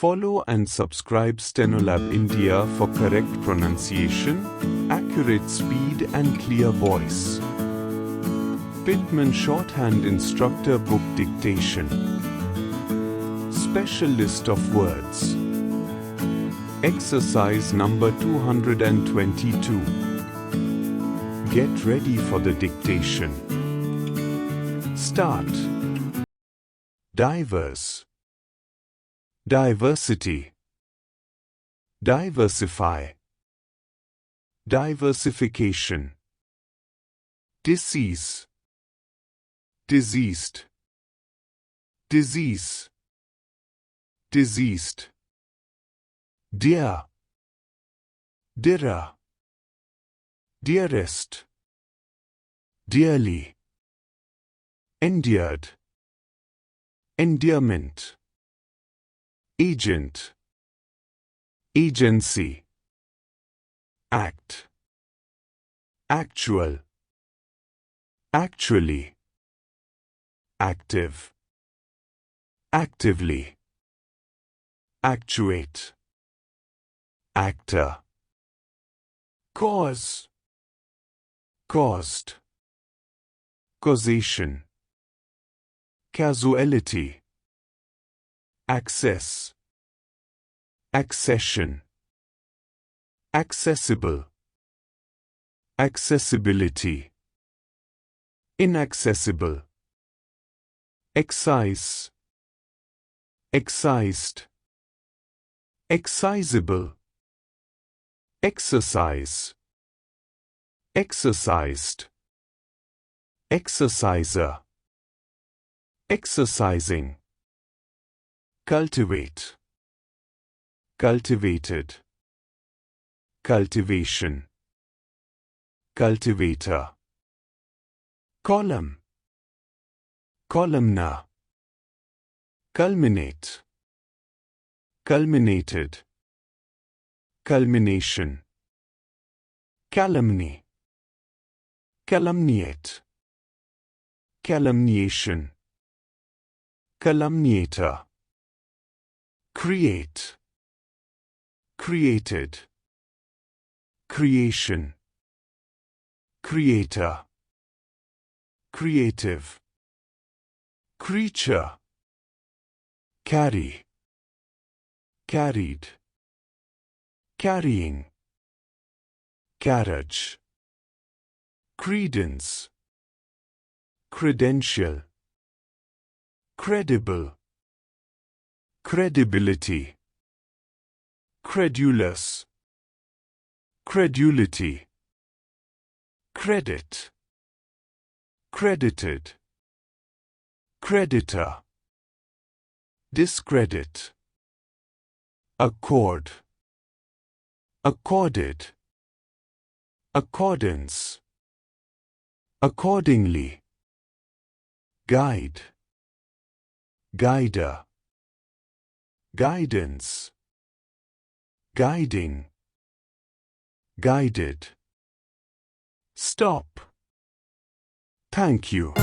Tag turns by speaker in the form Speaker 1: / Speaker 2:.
Speaker 1: Follow and subscribe Stenolab India for correct pronunciation, accurate speed and clear voice. Pitman Shorthand Instructor Book Dictation. Special list of words. Exercise number 222. Get ready for the dictation. Start. Diverse. Diversity. Diversify. Diversification. Disease. Diseased. Disease. Diseased. Dear. Dearer. Dearest. Dearly. Endeared. Endearment. Agent. Agency. Act. Actual. Actually. Active. Actively. Actuate. Actor. Cause. Caused. Causation. Casuality. Access. Accession. Accessible. Accessibility. Inaccessible. Excise. Excised. Excisable. Exercise. Exercised. Exerciser. Exercising. Cultivate. Cultivated. Cultivation. Cultivator. Column. Columnar. Culminate. Culminated. Culmination. Calumny. Calumniate. Calumniation. Calumniator. Create. Created. Creation. Creator. Creative. Creature. Carry. Carried. Carrying. Carriage. Credence. Credential. Credible. Credibility. Credulous. Credulity. Credit. Credited. Creditor. Discredit. Accord. Accorded. Accordance. Accordingly. Guide. Guider. Guidance. Guiding. Guided. Stop. Thank you.